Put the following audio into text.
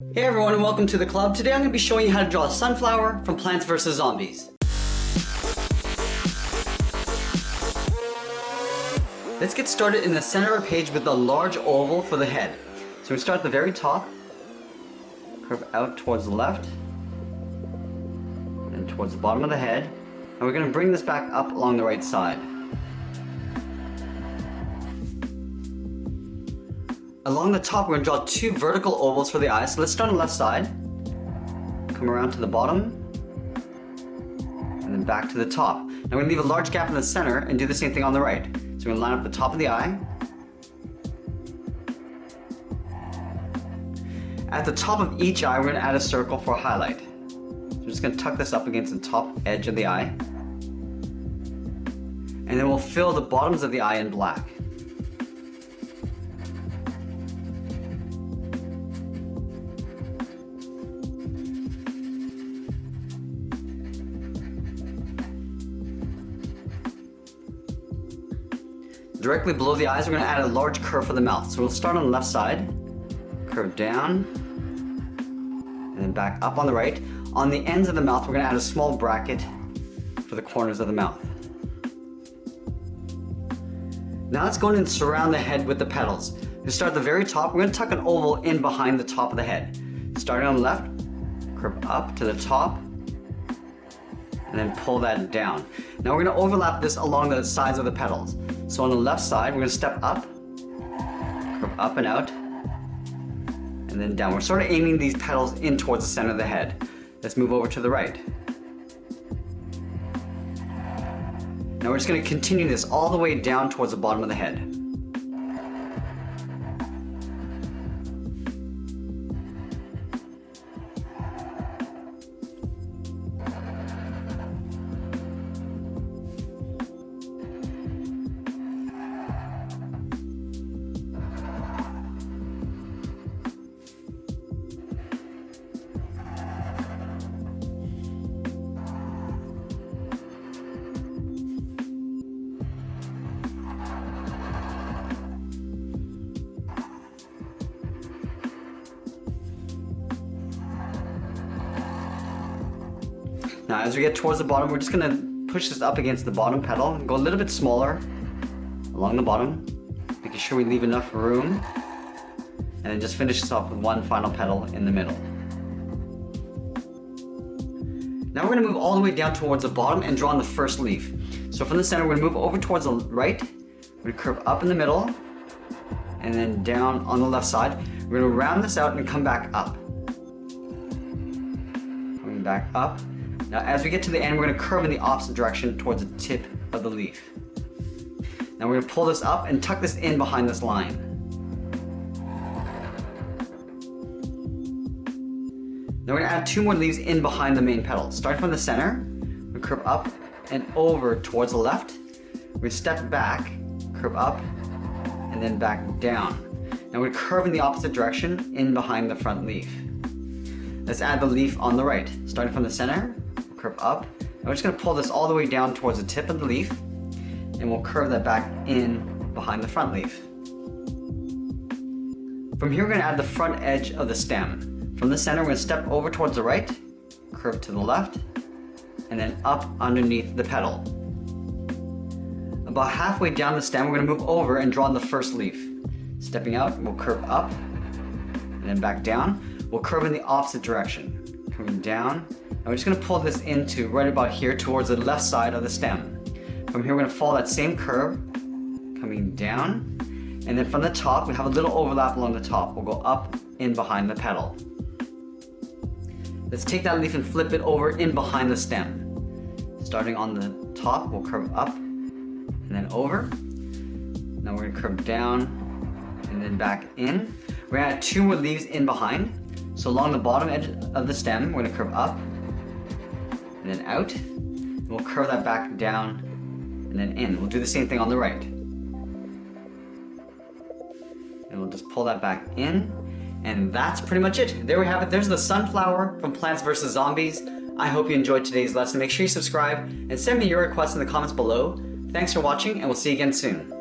Hey everyone and welcome to the club. Today I'm going to be showing you how to draw a sunflower from Plants vs. Zombies. Let's get started in the center of the page with a large oval for the head. So we start at the very top, curve out towards the left, and towards the bottom of the head. And we're going to bring this back up along the right side. Along the top, we're going to draw two vertical ovals for the eyes. So let's start on the left side, come around to the bottom, and then back to the top. Now we're going to leave a large gap in the center and do the same thing on the right. So we're going to line up the top of the eye. At the top of each eye, we're going to add a circle for a highlight. So we're just going to tuck this up against the top edge of the eye. And then we'll fill the bottoms of the eye in black. Directly below the eyes, we're going to add a large curve for the mouth. So we'll start on the left side, curve down, and then back up on the right. On the ends of the mouth, we're going to add a small bracket for the corners of the mouth. Now let's go in and surround the head with the petals. To start at the very top, we're going to tuck an oval in behind the top of the head. Starting on the left, curve up to the top, and then pull that down. Now we're going to overlap this along the sides of the petals. So on the left side, we're going to step up, curve up and out, and then down. We're sort of aiming these petals in towards the center of the head. Let's move over to the right. Now we're just going to continue this all the way down towards the bottom of the head. Now as we get towards the bottom, we're just going to push this up against the bottom petal and go a little bit smaller along the bottom, making sure we leave enough room, and then just finish this off with one final petal in the middle. Now we're going to move all the way down towards the bottom and draw on the first leaf. So from the center, we're going to move over towards the right, we're going to curve up in the middle, and then down on the left side. We're going to round this out and come back up. Coming back up. Now as we get to the end, we're going to curve in the opposite direction towards the tip of the leaf. Now we're going to pull this up and tuck this in behind this line. Now we're going to add two more leaves in behind the main petal. Starting from the center, we curve up and over towards the left. We're going to step back, curve up, and then back down. Now we're going to curve in the opposite direction in behind the front leaf. Let's add the leaf on the right. Starting from the center, curve up, and we're just going to pull this all the way down towards the tip of the leaf, and we'll curve that back in behind the front leaf. From here, we're going to add the front edge of the stem. From the center, we're going to step over towards the right, curve to the left, and then up underneath the petal. About halfway down the stem, we're going to move over and draw on the first leaf. Stepping out, we'll curve up, and then back down. We'll curve in the opposite direction, coming down. And we're just going to pull this into right about here towards the left side of the stem. From here, we're going to follow that same curve, coming down. And then from the top, we have a little overlap along the top. We'll go up in behind the petal. Let's take that leaf and flip it over in behind the stem. Starting on the top, we'll curve up and then over. Now we're going to curve down and then back in. We're going to add two more leaves in behind. So along the bottom edge of the stem, we're going to curve up and then out. And we'll curve that back down and then in. We'll do the same thing on the right. And we'll just pull that back in. And that's pretty much it. There we have it. There's the sunflower from Plants vs. Zombies. I hope you enjoyed today's lesson. Make sure you subscribe and send me your requests in the comments below. Thanks for watching, and we'll see you again soon.